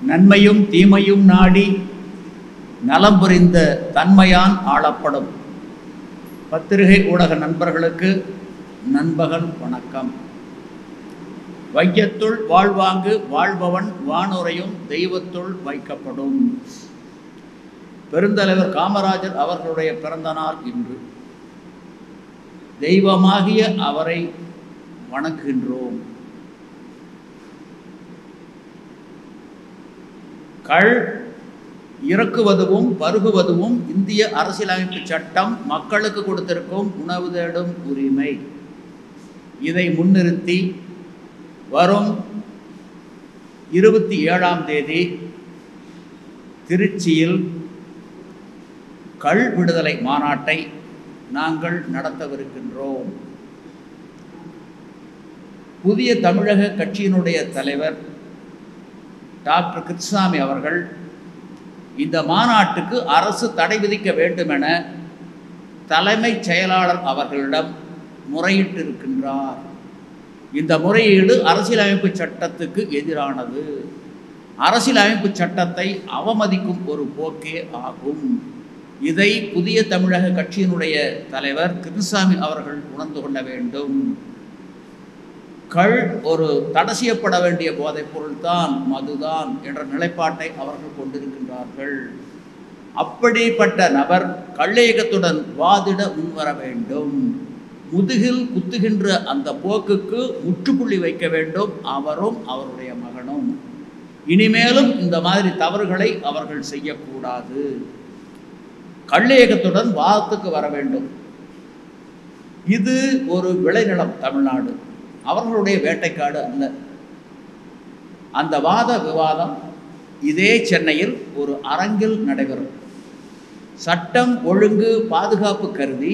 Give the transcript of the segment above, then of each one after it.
நன்மையும் தீமையும் நாடி நலம் புரிந்த தன்மையான் ஆளப்படும். பத்திரிகை ஊடக நண்பர்களுக்கு நண்பகல் வணக்கம். வையத்துள் வாழ்வாங்கு வாழ்பவன் வானுரையும் தெய்வத்துள் வைக்கப்படும். பெருந்தலைவர் காமராஜர் அவர்களுடைய பிறந்த நாள் இன்று. தெய்வமாகிய அவரை வணங்குகின்றோம். கள் இறக்குவதும் பருகுவதும் இந்திய அரசியலமைப்பு சட்டம் மக்களுக்கு கொடுத்திருக்கும் உணவு தேடும் உரிமை. இதை முன்னிறுத்தி வரும் 27ஆம் தேதி திருச்சியில் கள் விடுதலை மாநாட்டை நாங்கள் நடத்தவிருக்கின்றோம். புதிய தமிழக கட்சியினுடைய தலைவர் டாக்டர் கிருஷ்ணசாமி அவர்கள் இந்த மாநாட்டுக்கு அரசு தடை விதிக்க வேண்டும் என தலைமைச் செயலாளர் அவர்களிடம் முறையிட்டிருக்கின்றார். இந்த முறையீடு அரசியலமைப்பு சட்டத்துக்கு எதிரானது. அரசியலமைப்பு சட்டத்தை அவமதிக்கும் ஒரு போக்கே ஆகும். இதை புதிய தமிழக கட்சியினுடைய தலைவர் கிருஷ்ணசாமி அவர்கள் உணர்ந்து கொள்ள வேண்டும். கள் ஒரு தடை செய்யப்பட வேண்டிய போதைப் பொருள்தான், மதுதான் என்ற நிலைப்பாட்டை அவர்கள் கொண்டிருக்கின்றார்கள். அப்படிப்பட்ட நபர் கள்ளியக்கத்துடன் வாதிட முன்வர வேண்டும். முதுகில் குத்துகின்ற அந்த போக்குக்கு முற்றுப்புள்ளி வைக்க வேண்டும் அவரும் அவருடைய மகனும். இனிமேலும் இந்த மாதிரி தவறுகளை அவர்கள் செய்யக்கூடாது. கள்ளியக்கத்துடன் வாதத்துக்கு வர வேண்டும். இது ஒரு விளைநிலம் தமிழ்நாடு, அவர்களுடைய வேட்டைக்காடு அல்ல. அந்த வாத விவாதம் இதே சென்னையில் ஒரு அரங்கில் நடைபெறும். சட்டம் ஒழுங்கு பாதுகாப்பு கருதி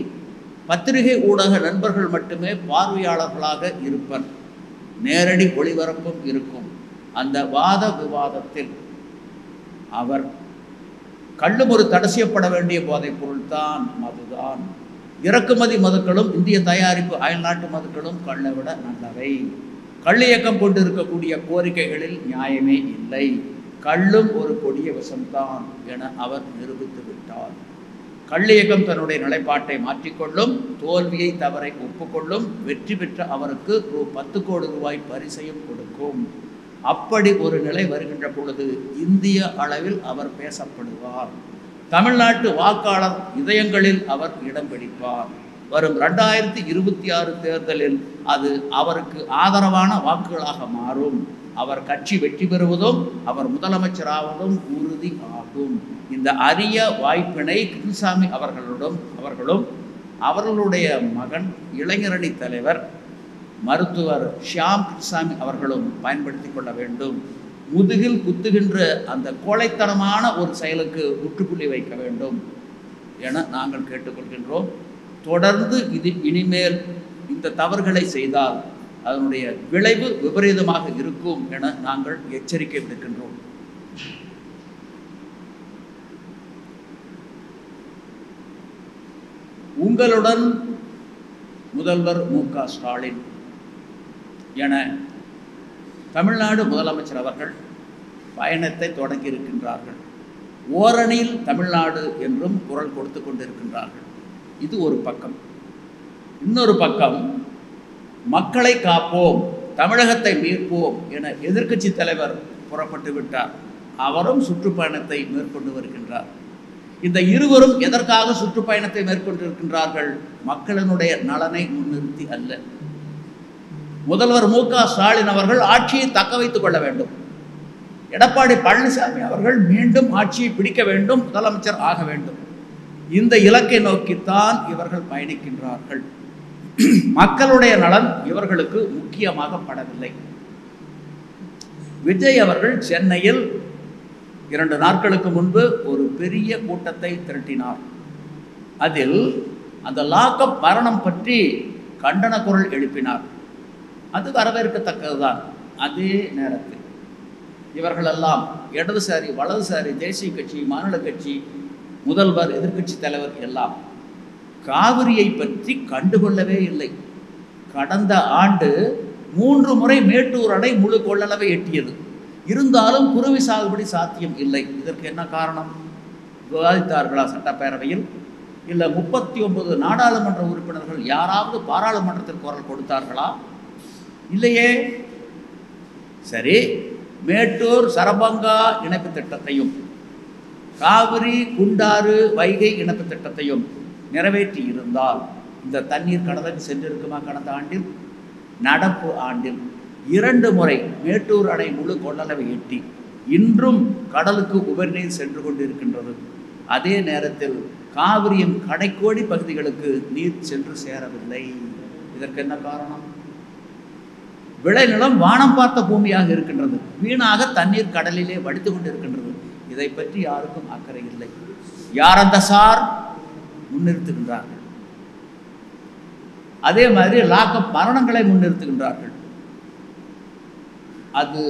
பத்திரிகை ஊடக நண்பர்கள் மட்டுமே பார்வையாளர்களாக இருப்பர். நேரடி ஒளிபரப்பும் இருக்கும். அந்த வாத விவாதத்தில் அவர் கள்ளும் ஒரு தடை செய்யப்பட வேண்டிய போதைப் பொருள்தான், மதுதான். இறக்குமதி மதுக்களும் இந்திய தயாரிப்பு அயல்நாட்டு மதுக்களும் கள்ளை விட நல்லவை. கள்ளியக்கம் கொண்டு இருக்கக்கூடிய கோரிக்கைகளில் நியாயமே இல்லை. கள்ளும் ஒரு கொடிய விஷம்தான் என அவர் நிரூபித்து விட்டார். கள்ளியக்கம் தன்னுடைய நிலைப்பாட்டை மாற்றிக்கொள்ளும், தோல்வியை தவறை ஒப்புக்கொள்ளும். வெற்றி பெற்ற அவருக்கு 10 கோடி ரூபாய் பரிசையும் கொடுக்கும். அப்படி ஒரு நிலை வருகின்ற பொழுது இந்திய அளவில் அவர் பேசப்படுவார். தமிழ்நாட்டு வாக்காளர் இதயங்களில் அவர் இடம் பிடிப்பார். வரும் 2026 தேர்தலில் அது அவருக்கு ஆதரவான வாக்குகளாக மாறும். அவர் கட்சி வெற்றி பெறுவதும் அவர் முதலமைச்சராவதும் உறுதி ஆகும். இந்த அரிய வாய்ப்பினை கிருஷ்ணசாமி அவர்களும் அவர்களுடைய மகன் இளைஞரணி தலைவர் மருத்துவர் ஷியாம் கிருஷ்ணசாமி அவர்களும் பயன்படுத்தி கொள்ள வேண்டும். முதுகில் குத்துகின்ற அந்த கோழைத்தனமான ஒரு செயலுக்கு முற்றுப்புள்ளி வைக்க வேண்டும் என நாங்கள் கேட்டுக்கொள்கின்றோம். தொடர்ந்து இனிமேல் இந்த தவறுகளை செய்தால் அதனுடைய விளைவு விபரீதமாக இருக்கும் என நாங்கள் எச்சரிக்கை விடுக்கின்றோம். உங்களுடன் முதல்வர் மு.க. ஸ்டாலின் என தமிழ்நாடு முதலமைச்சர் அவர்கள் பயணத்தை தொடங்கி இருக்கின்றார்கள். ஓரணியில் தமிழ்நாடு என்றும் குரல் கொடுத்து கொண்டிருக்கின்றார்கள். இது ஒரு பக்கம். இன்னொரு பக்கம் மக்களை காப்போம், தமிழகத்தை மீட்போம் என எதிர்க்கட்சி தலைவர் புறப்பட்டு விட்டார். அவரும் சுற்றுப்பயணத்தை மேற்கொண்டு வருகின்றார். இந்த இருவரும் எதற்காக சுற்றுப்பயணத்தை மேற்கொண்டிருக்கின்றார்கள்? மக்களினுடைய நலனை முன்னிறுத்தி அல்ல. முதல்வர் மு.க. ஸ்டாலின் அவர்கள் ஆட்சியை தக்க வைத்துக் கொள்ள வேண்டும். எடப்பாடி பழனிசாமி அவர்கள் மீண்டும் ஆட்சியை பிடிக்க வேண்டும், முதலமைச்சர் ஆக வேண்டும். இந்த இலக்கை நோக்கித்தான் இவர்கள் பயணிக்கின்றார்கள். மக்களுடைய நலன் இவர்களுக்கு முக்கியமாக படவில்லை. விஜய் அவர்கள் சென்னையில் 2 நாட்களுக்கு முன்பு ஒரு பெரிய கூட்டத்தை திரட்டினார். அதில் அந்த லாக்அப் மரணம் பற்றி கண்டன குரல் எழுப்பினார். அது வரவேற்கத்தக்கதுதான். அதே நேரத்தில் இவர்களெல்லாம் இடதுசாரி வலதுசாரி தேசிய கட்சி மாநில கட்சி முதல்வர் எதிர்க்கட்சி தலைவர் எல்லாம் காவிரியை பற்றி கண்டுகொள்ளவே இல்லை. கடந்த ஆண்டு 3 முறை மேட்டூர் அணை முழு கொள்ளளவை எட்டியது. இருந்தாலும் குறுவை சாகுபடி சாத்தியம் இல்லை. இதற்கு என்ன காரணம்? விவாதித்தார்களா சட்டப்பேரவையில்? இல்லை 39 நாடாளுமன்ற உறுப்பினர்கள் யாராவது பாராளுமன்றத்தில் குரல் கொடுத்தார்களா? இல்லையே. சரி, மேட்டூர் சரபங்கா இணைப்பு திட்டத்தையும் காவிரி குண்டாறு வைகை இணைப்பு திட்டத்தையும் நிறைவேற்றி இருந்தால் இந்த தண்ணீர் கடலுக்கு சென்றிருக்குமா? கடந்த ஆண்டில், நடப்பு ஆண்டில் 2 முறை மேட்டூர் அணை முழு கொள்ளளவை எட்டி இன்றும் கடலுக்கு உபரிநீர் சென்று கொண்டிருக்கின்றது. அதே நேரத்தில் காவிரியின் கடைக்கோடி பகுதிகளுக்கு நீர் சென்று சேரவில்லை. இதற்கு என்ன காரணம்? விளைநிலம் வானம் பார்த்த பூமியாக இருக்கின்றது. வீணாக தண்ணீர் கடலிலே வடித்து கொண்டிருக்கின்றது. இதை பற்றி யாருக்கும் அக்கறை இல்லை. யார் அந்த சார்? முன்னிறுத்துகின்றார்கள். அதே மாதிரி லாக்அப் மரணங்களை முன்னிறுத்துகின்றார்கள். அது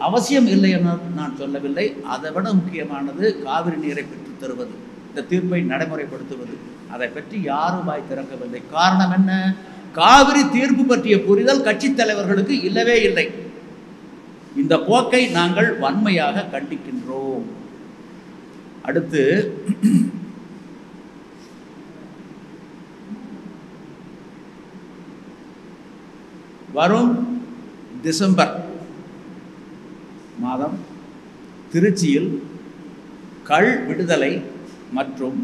அவசியம் இல்லை என நான் சொல்லவில்லை. அதை விட முக்கியமானது காவிரி நீரை பெற்றுத் தருவது, இந்த தீர்ப்பை நடைமுறைப்படுத்துவது. அதை பற்றி யாரும் வாய் திறக்கவில்லை. காரணம் என்ன? காவிரி தீர்ப்பு பற்றிய புரிதல் கட்சி தலைவர்களுக்கு இல்லவே இல்லை. இந்த போக்கை நாங்கள் வன்மையாக கண்டிக்கின்றோம். அடுத்து வரும் டிசம்பர் மாதம் திருச்சியில் கள் விடுதலை மற்றும்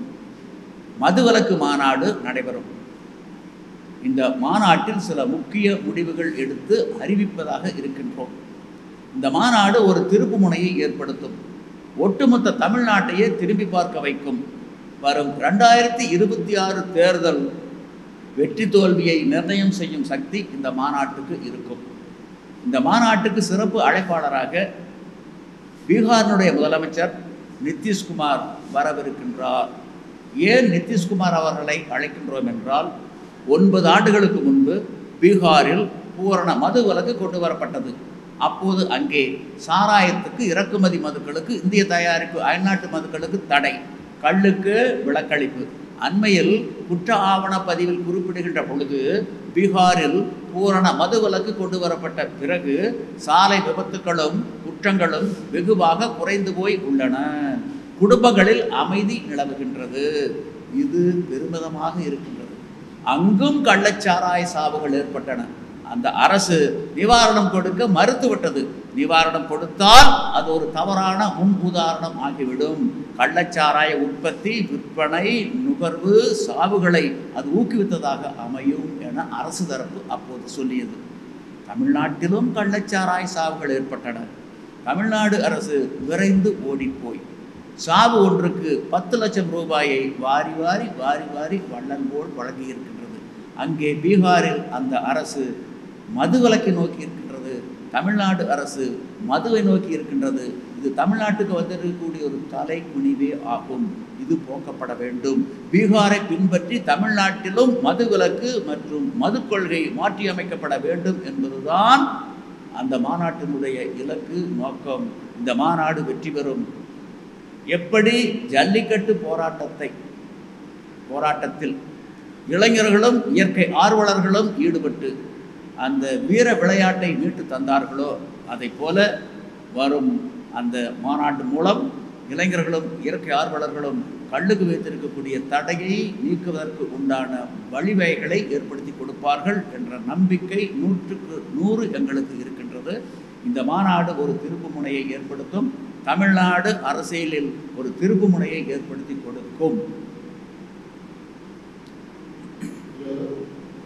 மதுவிலக்கு மாநாடு நடைபெறும். இந்த மாநாட்டில் சில முக்கிய முடிவுகள் எடுத்து அறிவிப்பதாக இருக்கின்றோம். இந்த மாநாடு ஒரு திருப்பு முனையை ஏற்படுத்தும். ஒட்டுமொத்த தமிழ்நாட்டையே திரும்பி பார்க்க வைக்கும். வரும் 2026 தேர்தல் வெற்றி தோல்வியை நிர்ணயம் செய்யும் சக்தி இந்த மாநாட்டுக்கு இருக்கும். இந்த மாநாட்டுக்கு சிறப்பு அழைப்பாளராக பீகாரினுடைய முதலமைச்சர் நிதிஷ்குமார் வரவிருக்கின்றார். ஏன் நிதிஷ்குமார் அவர்களை அழைக்கின்றோம் என்றால், 9 ஆண்டுகளுக்கு முன்பு பீகாரில் பூரண மது விலக்கு கொண்டு வரப்பட்டது. அப்போது அங்கே சாராயத்துக்கு, இறக்குமதி மதுக்களுக்கு, இந்திய தயாரிப்பு அயல்நாட்டு மதுக்களுக்கு தடை, கள்ளுக்கு விலக்களிப்பு. அண்மையில் குற்ற ஆவண பதிவில் குறிப்பிடுகின்ற பொழுது பீகாரில் பூரண மது விலக்கு கொண்டு வரப்பட்ட பிறகு சாலை விபத்துக்களும் குற்றங்களும் வெகுவாக குறைந்து போய் உள்ளன. குடும்பங்களில் அமைதி நிலவுகின்றது. இது பெருமிதமாக இருக்கின்றது. அங்கும் கள்ளச்சாராய சாவுகள் ஏற்பட்டன. அந்த அரசு நிவாரணம் கொடுக்க மறுத்துவிட்டது. நிவாரணம் கொடுத்தால் அது ஒரு தவறான முன் உதாரணம் ஆகிவிடும். கள்ளச்சாராய உற்பத்தி, விற்பனை, நுகர்வு, சாவுகளை அது ஊக்குவித்ததாக அமையும் என அரசு தரப்பு அப்போது சொல்லியது. தமிழ்நாட்டிலும் கள்ளச்சாராய சாவுகள் ஏற்பட்டன. தமிழ்நாடு அரசு விரைந்து ஓடிப்போய் சாவு ஒன்றுக்கு 10 லட்சம் ரூபாயை வாரி வாரி வாரி வாரி வள்ளல் போல் வழங்கியிருக்கின்றது. அங்கே பீகாரில் அந்த அரசு மதுவிலக்கை நோக்கி இருக்கின்றது. தமிழ்நாடு அரசு மதுவை நோக்கி இருக்கின்றது. இது தமிழ்நாட்டுக்கு வந்திருக்கக்கூடிய ஒரு தலை குனிவே ஆகும். இது போக்கப்பட வேண்டும். பீகாரை பின்பற்றி தமிழ்நாட்டிலும் மதுவிலக்கு மற்றும் மது கொள்கை மாற்றியமைக்கப்பட வேண்டும் என்பதுதான் அந்த மாநாட்டினுடைய இலக்கு, நோக்கம். இந்த மாநாடு வெற்றி பெறும். எப்படி ஜல்லிக்கட்டு போராட்டத்தில் இளைஞர்களும் இயற்கை ஆர்வலர்களும் ஈடுபட்டு அந்த வீர விளையாட்டை மீட்டு தந்தார்களோ, அதை போல வரும் அந்த மாநாட்டு மூலம் இளைஞர்களும் இயற்கை ஆர்வலர்களும் கள்ளுக்கு வைத்திருக்கக்கூடிய தடையை நீக்குவதற்கு உண்டான வழிவகைகளை ஏற்படுத்தி கொடுப்பார்கள் என்ற நம்பிக்கை 100க்கு 100 எங்களுக்கு இருக்கின்றது. இந்த மாநாடு ஒரு திருப்பு முனையை ஏற்படுத்தும். தமிழ்நாடு அரசியலில் ஒரு திருப்பு முனையை ஏற்படுத்தி கொடுக்கும்.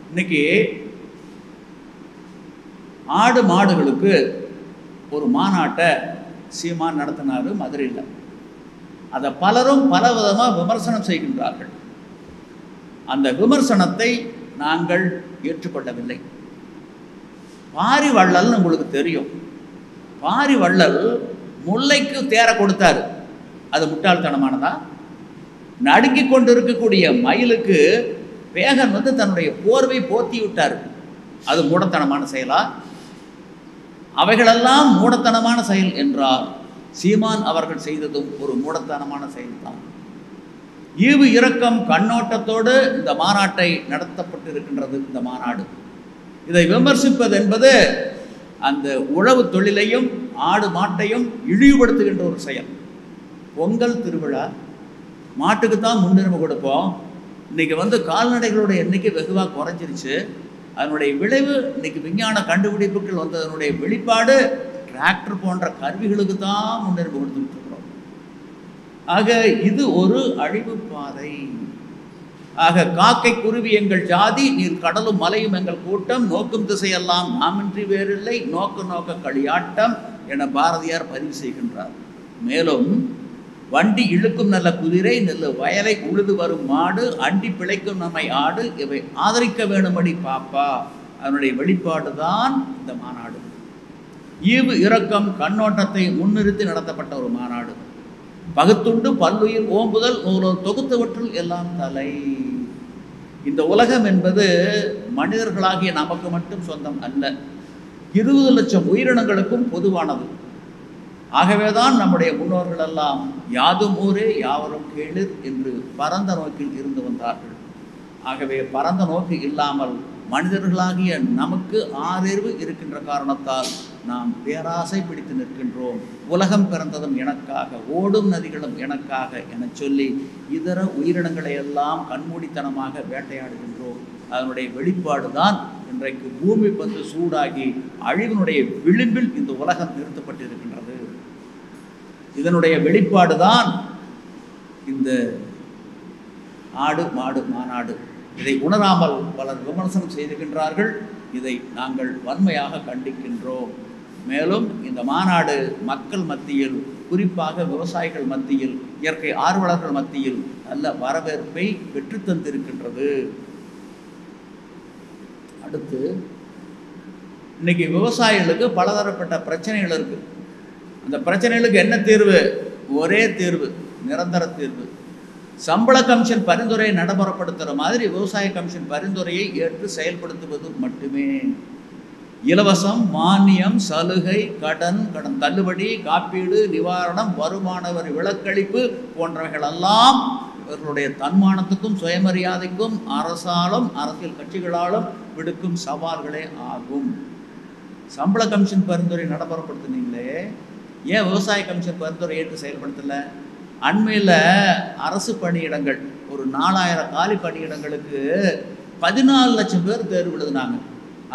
இன்னைக்கு ஆடு மாடுகளுக்கு ஒரு மாநாட்டை சீமான் நடத்தினார் மதுரையில். அதை பலரும் பல விதமாக விமர்சனம் செய்கின்றார்கள். அந்த விமர்சனத்தை நாங்கள் ஏற்றுக்கொள்ளவில்லை. பாரி வள்ளல் உங்களுக்கு தெரியும். பாரி வள்ளல் முல்லைக்கு தேர கொடுத்தாரு. அது முட்டாள்தனமானதா? நடுங்கிக் கொண்டு இருக்கக்கூடிய மயிலுக்கு பேகன் தன்னுடைய போர்வை போத்தி விட்டார். அது மூடத்தனமான செயலா? அவைகளெல்லாம் மூடத்தனமான செயல் என்றால் சீமான் அவர்கள் செய்ததும் ஒரு மூடத்தனமான செயல்தான். ஈவு இரக்கம் கண்ணோட்டத்தோடு இந்த மாநாட்டை நடத்தப்பட்டு இருக்கின்றது. இந்த மாநாடு இதை விமர்சிப்பது என்பது அந்த உழவு தொழிலையும் ஆடு மாட்டையும் இழிவுபடுத்துகின்ற ஒரு செயல். பொங்கல் திருவிழா மாட்டுக்கு தான் முன்னுரிமை கொடுப்போம். இன்றைக்கி கால்நடைகளுடைய எண்ணிக்கை வெகுவாக குறைஞ்சிருச்சு. அதனுடைய விளைவு இன்றைக்கி விஞ்ஞான கண்டுபிடிப்புகள் வந்ததனுடைய வெளிப்பாடு டிராக்டர் போன்ற கருவிகளுக்கு தான் முன்னுரிமை கொடுத்துட்டு இருக்கிறோம். ஆக இது ஒரு அழிவு பாதை. ஆக காக்கை குருவி எங்கள் ஜாதி, நீர் கடலும் மலையும் எங்கள் கூட்டம், நோக்கும் திசையெல்லாம் நாமின்றி வேறில்லை, நோக்க நோக்க களியாட்டம் என பாரதியார் பதிவு செய்கின்றார். மேலும் வண்டி இழுக்கும் நல்ல குதிரை, நெல்லு வயலை உழுது வரும் மாடு, அண்டி பிழைக்கும் நம்மை ஆடு, இவை ஆதரிக்க வேணும்படி பாப்பா. அதனுடைய வெளிப்பாடு தான் இந்த மாநாடு. ஈவு இரக்கம் கண்ணோட்டத்தை முன்னிறுத்தி நடத்தப்பட்ட ஒரு மாநாடு. பகுத்துண்டு பல்லுயிர் ஓம்புதல் நூலோர் தொகுத்தவற்றுள் எல்லாம் தலை. இந்த உலகம் என்பது மனிதர்களாகிய நமக்கு மட்டும் சொந்தம் அல்ல, 20 லட்சம் உயிரினங்களுக்கும் பொதுவானது. ஆகவேதான் நம்முடைய முன்னோர்கள் எல்லாம் யாதும் ஊரே யாவரும் கேளிர் என்று பரந்த நோக்கில் இருந்து வந்தார்கள். ஆகவே பரந்த நோக்கு இல்லாமல் மனிதர்களாகிய நமக்கு ஆறறிவு இருக்கின்ற காரணத்தால் நாம் பேராசை பிடித்து நிற்கின்றோம். உலகம் பிறந்ததும் எனக்காக, ஓடும் நதிகளும் எனக்காக என சொல்லி இதர உயிரினங்களை எல்லாம் கண்மூடித்தனமாக வேட்டையாடுகின்றோம். அதனுடைய வெளிப்பாடு தான் இன்றைக்கு பூமி பந்து சூடாகி அழிவினுடைய விளிம்பில் இந்த உலகம் நிறுத்தப்பட்டிருக்கின்றது. இதனுடைய வெளிப்பாடு தான் இந்த ஆடு மாடு மாநாடு. இதை உணராமல் பலர் விமர்சனம் செய்திருக்கின்றார்கள். இதை நாங்கள் வன்மையாக கண்டிக்கின்றோம். மேலும் இந்த மாநாடு மக்கள் மத்தியில், குறிப்பாக விவசாயிகள் மத்தியில், இயற்கை ஆர்வலர்கள் மத்தியில் நல்ல வரவேற்பை பெற்றுத்தந்திருக்கின்றது. அடுத்து இன்னைக்கு விவசாயிகளுக்கு பலதரப்பட்ட பிரச்சனைகள் இருக்கு. அந்த பிரச்சனைகளுக்கு என்ன தீர்வு? ஒரே தீர்வு, நிரந்தர தீர்வு. சம்பள கமிஷன் பரிந்துரையை நடைமுறைப்படுத்துகிற மாதிரி விவசாய கமிஷன் பரிந்துரையை ஏற்று செயல்படுத்துவது மட்டுமே. இலவசம், மானியம், சலுகை, கடன் தள்ளுபடி, காப்பீடு, நிவாரணம், வருமான வரி விலக்களிப்பு போன்றவைகளெல்லாம் இவர்களுடைய தன்மானத்துக்கும் சுயமரியாதைக்கும் அரசாலும் அரசியல் கட்சிகளாலும் விடுக்கும் சவால்களே ஆகும். சம்பள கமிஷன் பரிந்துரை நடைமுறைப்படுத்தினீங்களே, ஏன் விவசாய கமிஷன் பரிந்துரை ஏற்று செயல்படுத்தலை? அண்மையில் அரசு பணியிடங்கள் ஒரு 4000 காலி பணியிடங்களுக்கு 14 லட்சம் பேர் தேர்வு எழுதினாங்க.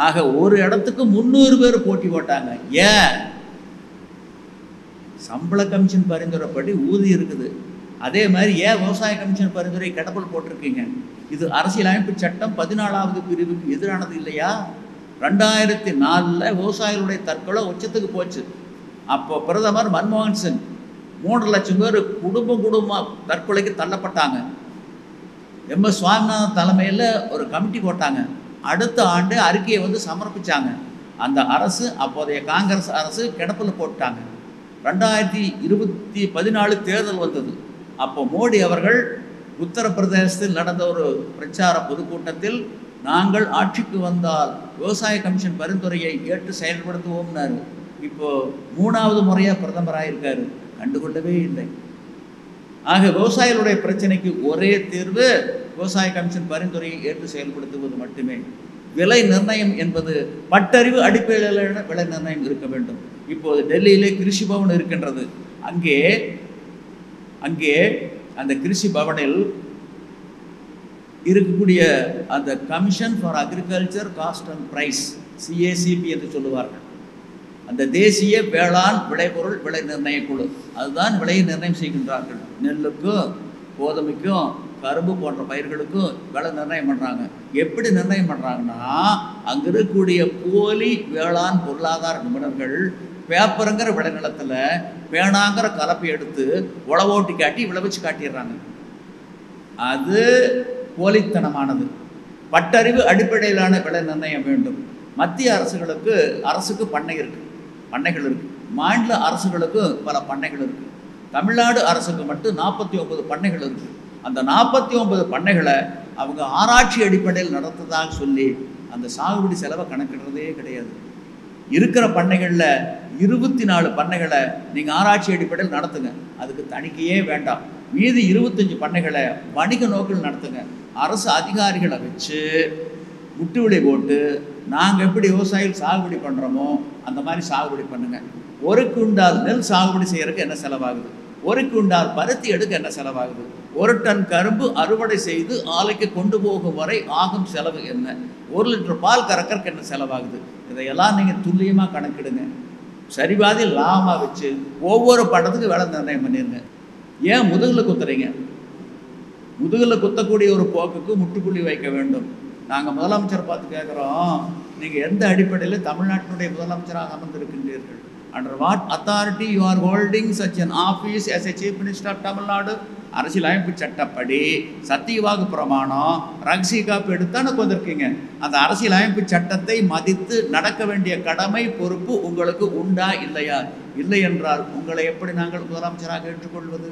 ஆக ஒரு இடத்துக்கு 300 பேர் போட்டி போட்டாங்க. ஏன்? சம்பள கமிஷன் பரிந்துரைப்படி ஊதியம் இருக்குது. அதே மாதிரி ஏன் விவசாய கமிஷன் பரிந்துரை கடப்பல் போட்டிருக்கீங்க? இது அரசியலமைப்பு சட்டம் 14வது பிரிவுக்கு எதிரானது இல்லையா? 2004 விவசாயிகளுடைய தற்கொலை உச்சத்துக்கு போச்சு. அப்போ பிரதமர் மன்மோகன் சிங் 3 லட்சம் பேர் குடும்பமாக தற்கொலைக்கு தள்ளப்பட்டாங்க. எம்.எஸ். சுவாமிநாதன் தலைமையில் ஒரு கமிட்டி போட்டாங்க. அடுத்த ஆண்டு அறிக்கையை சமர்ப்பித்தாங்க. அந்த அரசு, அப்போதைய காங்கிரஸ் அரசு கிடப்பில் போட்டாங்க. 2014 தேர்தல் வந்தது. அப்போ மோடி அவர்கள் உத்தரப்பிரதேசத்தில் நடந்த ஒரு பிரச்சார பொதுக்கூட்டத்தில், நாங்கள் ஆட்சிக்கு வந்தால் விவசாய கமிஷன் பரிந்துரையை ஏற்று செயல்படுத்துவோம்னாரு. இப்போது 3வது முறையாக பிரதமராக இருக்காரு. கண்டுகொள்ளவே இல்லை. ஆக விவசாயிகளுடைய பிரச்சனைக்கு ஒரே தீர்வு விவசாய கமிஷன் பரிந்துரையை ஏற்று செயல்படுத்துவது மட்டுமே. விலை நிர்ணயம் என்பது பட்டறிவு அடிப்படையிலான விலை நிர்ணயம் இருக்க வேண்டும். இப்போது டெல்லியிலே கிருஷி பவன் இருக்கின்றது. அங்கே அந்த கிருஷி பவனில் இருக்கக்கூடிய அந்த commission for agriculture cost and price, CACP என்று சொல்லுவார்கள். அந்த தேசிய வேளாண் விளைபொருள் விலை நிர்ணய குழு, அதுதான் விலையை நிர்ணயம் செய்கின்றார்கள். நெல்லுக்கும் கோதுமைக்கும் கரும்பு போன்ற பயிர்களுக்கும் விலை நிர்ணயம் பண்ணுறாங்க. எப்படி நிர்ணயம் பண்ணுறாங்கன்னா, அங்கே இருக்கக்கூடிய போலி வேளாண் பொருளாதார நிபுணர்கள் பேப்பருங்கிற விளைநிலத்தில் பேனாங்கிற கலப்பை எடுத்து உழவோட்டி காட்டி விளைவிச்சு காட்டிடுறாங்க. அது போலித்தனமானது. பட்டறிவு அடிப்படையிலான விலை நிர்ணயம் வேண்டும். மத்திய அரசுக்கு பண்ணைகள் இருக்குது. மாநில அரசுகளுக்கு பல பண்ணைகள் இருக்குது. தமிழ்நாடு அரசுக்கு மட்டும் 49 பண்ணைகள் இருக்குது. அந்த 49 பண்ணைகளை அவங்க ஆராய்ச்சி அடிப்படையில் நடத்துவதாக சொல்லி அந்த சாகுபடி செலவை கணக்கிடுறதே கிடையாது. இருக்கிற பண்ணைகளில் 24 பண்ணைகளை நீங்கள் ஆராய்ச்சி அடிப்படையில் நடத்துங்க, அதுக்கு தணிக்கையே வேண்டாம். மீதி 25 பண்ணைகளை வணிக நோக்கில் நடத்துங்க. அரசு அதிகாரிகளை வச்சு முட்டுவிலை போட்டு நாங்கள் எப்படி விவசாயிகள் சாகுபடி பண்ணுறோமோ அந்த மாதிரி சாகுபடி பண்ணுங்கள். ஒரு குண்டால் நெல் சாகுபடி செய்கிறதுக்கு என்ன செலவாகுது? ஒரு குண்டால் பருத்தி எடுக்க என்ன செலவாகுது? ஒரு டன் கரும்பு அறுவடை செய்து ஆலைக்கு கொண்டு போகும் வரை ஆகும் செலவு என்ன? 1 லிட்டர் பால் கறக்கறக்கு என்ன செலவாகுது? இதையெல்லாம் நீங்கள் துல்லியமாக கணக்கிடுங்க. சரிபாதி லாபமாக வச்சு ஒவ்வொரு படத்துக்கு விலை நிர்ணயம் பண்ணிடுங்க. ஏன் முதுகில் குத்துறீங்க? முதுகில் குத்தக்கூடிய ஒரு போக்குக்கு முற்றுப்புள்ளி வைக்க வேண்டும். நாங்கள் முதலமைச்சர் பார்த்து கேட்குறோம், நீங்கள் எந்த அடிப்படையில் தமிழ்நாட்டினுடைய முதலமைச்சராக அமர்ந்திருக்கின்றீர்கள்? Under what authority you are holding such an office as a Chief Minister of Tamil Nadu? அரசியலமைப்பு சட்டப்படி சத்தியவாக்கு பிரமாணம் ரகசிய காப்பு எடுத்தானே கொண்டிருக்கீங்க. அந்த அரசியலமைப்பு சட்டத்தை மதித்து நடக்க வேண்டிய கடமை பொறுப்பு உங்களுக்கு உண்டா இல்லையா? இல்லை என்றால் உங்களை எப்படி நாங்கள் முதலமைச்சராக ஏற்றுக்கொள்வது?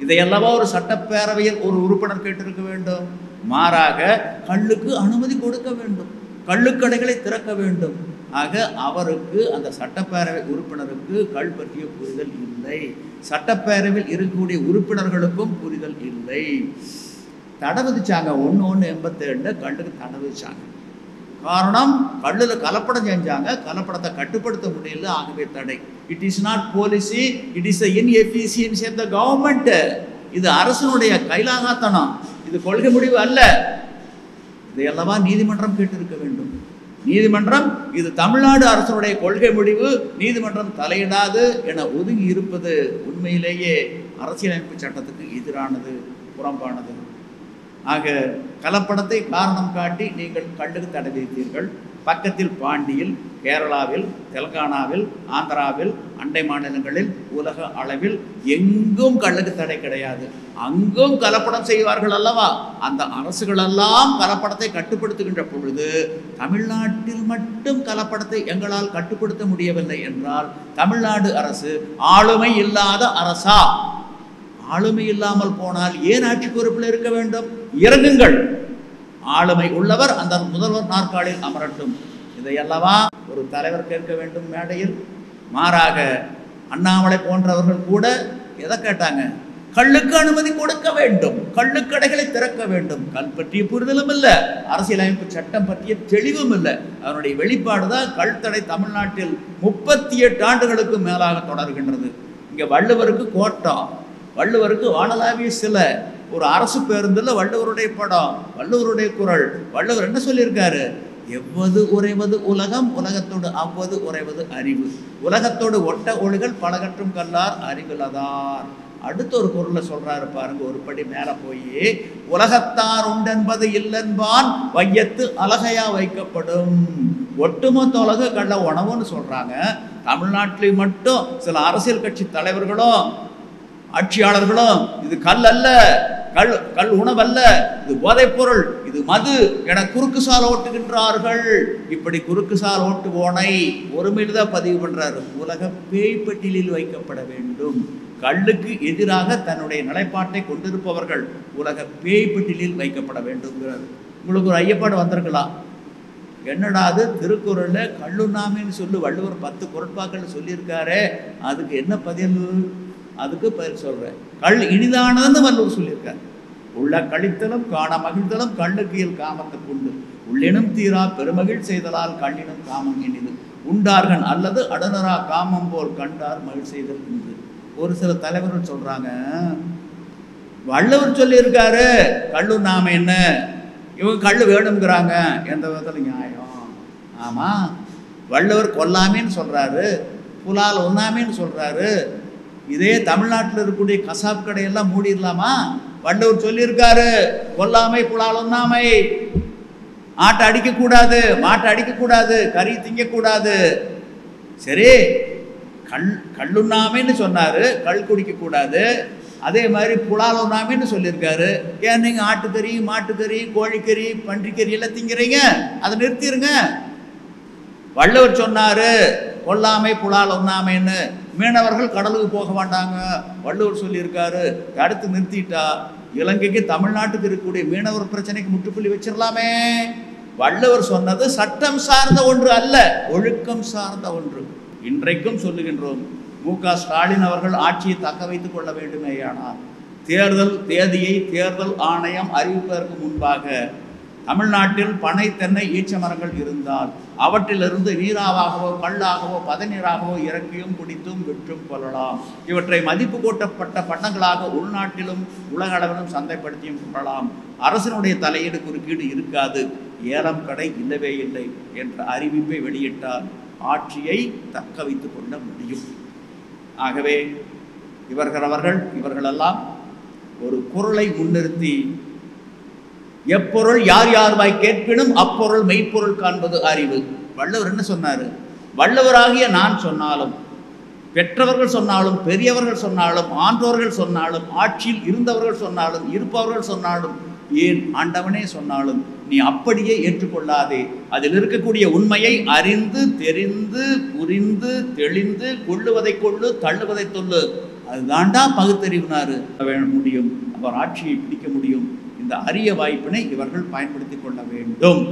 இதையெல்லவா ஒரு சட்டப்பேரவையில் ஒரு உறுப்பினர் கேட்டிருக்க வேண்டும். மாறாக கள்ளுக்கு அனுமதி கொடுக்க வேண்டும், கள்ளுக்கடைகளை திறக்க வேண்டும். ஆக அவருக்கு, அந்த சட்டப்பேரவை உறுப்பினருக்கு கள் பற்றிய புரிதல் இல்லை. சட்டப்பேரவையில் இருக்கக்கூடிய உறுப்பினர்களுக்கும் புரிதல் இல்லை. தடை விதிச்சாங்க. 1/1/87 கல்லுக்கு தடை விதிச்சாங்க. காரணம், கல்லில் கலப்படம் செஞ்சாங்க, கலப்படத்தை கட்டுப்படுத்த முடியல, ஆகவே தடை. It is not policy, it is inefficiency of the government. இது அரசனுடைய கைலாகாத்தனம், இது கொள்கை முடிவு அல்ல. இதையெல்லவா நீதிமன்றம் கேட்டிருக்க வேண்டும். நீதிமன்றம் இது தமிழ்நாடு அரசனுடைய கொள்கை முடிவு, நீதிமன்றம் தலையிடாது என ஒதுங்கி இருப்பது உண்மையிலேயே அரசியலமைப்பு சட்டத்துக்கு எதிரானது, புறம்பானது. ஆக கலப்படத்தை காரணம் காட்டி நீங்கள் கல்லுக்கு தடை விதித்தீர்கள். பக்கத்தில் பாண்டியில், கேரளாவில், தெலுங்கானாவில், ஆந்திராவில், அண்டை மாநிலங்களில், உலக அளவில் எங்கும் கல்லுக்கு தடை கிடையாது. அங்கும் கலப்படம் செய்வார்கள் அல்லவா? அந்த அரசுகளெல்லாம் கலப்படத்தை கட்டுப்படுத்துகின்ற பொழுது தமிழ்நாட்டில் மட்டும் கலப்படத்தை எங்களால் கட்டுப்படுத்த முடியவில்லை என்றால் தமிழ்நாடு அரசு ஆளுமை இல்லாத அரசா? ஆளுமை இல்லாமல் போனால் ஏன் ஆட்சி பொறுப்பில் இருக்க வேண்டும்? இறங்குங்கள். ஆளுமை உள்ளவர் அந்த முதல்வர் நாற்காலில் அமரட்டும். இதையல்லவா ஒரு தலைவர் கேட்க வேண்டும் மேடையில்? மாறாக அண்ணாமலை போன்றவர்கள் கூட எதை கேட்டாங்க? கள்ளுக்கு அனுமதி கொடுக்க வேண்டும், கள்ளுக்கடைகளை திறக்க வேண்டும். கல் பற்றிய புரிதலும் இல்லை, அரசியலமைப்பு சட்டம் பற்றிய தெளிவும் இல்லை. அதனுடைய வெளிப்பாடு தான் கல் தடை தமிழ்நாட்டில் 38 ஆண்டுகளுக்கு மேலாக தொடர்கின்றது. இங்கே வள்ளுவருக்கு கோட்டம், வள்ளுவருக்கு வானளாவிய சிலை, ஒரு அரசு பேருந்தில் வள்ளுவருடைய படம், வள்ளுவருடைய குரல். வள்ளுவர் என்ன சொல்லியிருக்காரு? எவ்வது உறைவது உலகம், உலகத்தோடு அவ்வது உறைவது அறிவு. உலகத்தோடு ஒட்ட ஒழுகல் பலகற்றும் கல்லார் அறிவிலதார். அடுத்த ஒரு குரலை சொல்றாரு பாருங்க, ஒரு படி மேல போய், உலகத்தார் உண்டென்பது இல்லென்பான் வையத்து அழகையா வைக்கப்படும். ஒட்டுமொத்த உலக கள்ள உணவுன்னு சொல்றாங்க. தமிழ்நாட்டில் மட்டும் சில அரசியல் கட்சி தலைவர்களும் ஆட்சியாளர்களும் இது கல் அல்ல, கல் உணவல்ல, இது போதைப் பொருள், இது மது என குறுக்கு சால் ஓட்டுகின்றார்கள். இப்படி குறுக்கு சால் ஓட்டுவோனை ஒருமையில் தான் பதிவு பண்றாரு. உலக பேய்ப்பட்டியலில் வைக்கப்பட வேண்டும். கல்லுக்கு எதிராக தன்னுடைய நிலைப்பாட்டை கொண்டிருப்பவர்கள் உலக பேய்ப்பட்டியலில் வைக்கப்பட வேண்டும். உங்களுக்கு ஒரு ஐயப்பாடு வந்திருக்கலாம், என்னடா அது திருக்குறள்ல கல்லுண்ணாமைன்னு சொல்லி வள்ளுவர் 10 குறட்பாக்கள் சொல்லியிருக்காரு, அதுக்கு என்ன பதில்? அதுக்கு பதில் சொல்றேன். கல் இனிதானதுன்னு வள்ளுவர் சொல்லியிருக்காரு. உள்ள கழித்தலும் காண மகிழ்தலும் கல்லுக்கியல் காமத்துக்கு உண்டு. உள்ளினும் தீரா பெருமகிழ் செய்தலால் கல்லினும் காமம் இனிது. உண்டார்கள் அல்லது அடனரா காமம் போல் கண்டார் மகிழ் செய்தல் என்று ஒரு சில தலைவர்கள் சொல்றாங்க. வள்ளுவர் சொல்லியிருக்காரு கல்லு நாம என்ன, இவங்க கல்லு வேணுங்கிறாங்க. எந்த விதத்தில் நியாயம்? ஆமா, வள்ளுவர் கொல்லாமேன்னு சொல்றாரு, புலால் ஒண்ணாமேன்னு சொல்றாரு. இதே தமிழ்நாட்டில் இருக்கக்கூடிய கசாப் கடையெல்லாம் மூடிடலாமா? வள்ளுவர் சொல்லியிருக்காரு கொல்லாமை புலால் ஒண்ணாமை. ஆட்டை அடிக்கக்கூடாது, மாட்டை அடிக்கக்கூடாது, கறி திங்கக்கூடாது. சரி, கல்லுண்ணாமைன்னு சொன்னாரு, கள் குடிக்கக்கூடாது. அதே மாதிரி புலால் ஒண்ணாமைன்னு சொல்லியிருக்காரு. ஏன் நீங்கள் ஆட்டுக்கறி, மாட்டுக்கறி, கோழிக்கறி, பன்றிக்கறி எல்லாம் திங்கிறீங்க? அதை நிறுத்திடுங்க. வள்ளுவர் சொன்னாரு கொல்லாமை புலால் ஒண்ணாமைன்னு. மீனவர்கள் கடலுக்கு போக மாட்டாங்க, வள்ளுவர் சொல்லியிருக்காரு. தடுத்து நிறுத்திட்டா இலங்கைக்கு தமிழ்நாட்டுக்கு இருக்கக்கூடிய மீனவர் பிரச்சனைக்கு முற்றுப்புள்ளி வச்சிடலாமே. வள்ளுவர் சொன்னது சட்டம் சார்ந்த ஒன்று அல்ல, ஒழுக்கம் சார்ந்த ஒன்று. இன்றைக்கும் சொல்லுகின்றோம், மு.க. ஸ்டாலின் அவர்கள் ஆட்சியை தக்க வைத்துக் கொள்ள வேண்டுமேயானால் தேர்தல் தேதியை தேர்தல் ஆணையம் அறிவிப்பதற்கு முன்பாக தமிழ்நாட்டில் பனை, தென்னை, ஈச்ச மரங்கள் இருந்தால் அவற்றிலிருந்து நீராகவோ கல்லாகவோ பதநீராகவோ இறக்கியும் குடித்தும் விற்றும் கொள்ளலாம். இவற்றை மதிப்பு கூட்டப்பட்ட பண்டங்களாக உள்நாட்டிலும் உலக அளவிலும் சந்தைப்படுத்தியும் கொள்ளலாம். அரசனுடைய தலையீடு குறுக்கீடு இருக்காது. ஏலம் கடை இல்லவே இல்லை என்ற அறிவிப்பை வெளியிட்டால் ஆட்சியை தக்க வைத்து கொள்ள முடியும். ஆகவே இவர்களெல்லாம் ஒரு குறளை முன்னிறுத்தி எப்பொருள் யார் யார்வாய் கேட்பினும் அப்பொருள் மெய்ப்பொருள் காண்பது அறிவு. வள்ளுவர் என்ன சொன்னார்? வள்ளுவராகிய நான் சொன்னாலும், பெற்றவர்கள் சொன்னாலும், பெரியவர்கள் சொன்னாலும், ஆன்றோர்கள் சொன்னாலும், ஆட்சியில் இருந்தவர்கள் சொன்னாலும், இருப்பவர்கள் சொன்னாலும், ஏன் ஆண்டவனே சொன்னாலும் நீ அப்படியே ஏற்றுக்கொள்ளாதே. அதில் இருக்கக்கூடிய உண்மையை அறிந்து தெரிந்து புரிந்து தெளிந்து கொள்ளுவதை கொள்ளு, தள்ளுவதை தொல்லு. அதுதாண்டா பகுத்தறிவுனாரு முடியும். அவர் ஆட்சியை பிடிக்க முடியும். இந்த அரிய வாய்ப்பினை இவர்கள் பயன்படுத்தி கொள்ள வேண்டும்.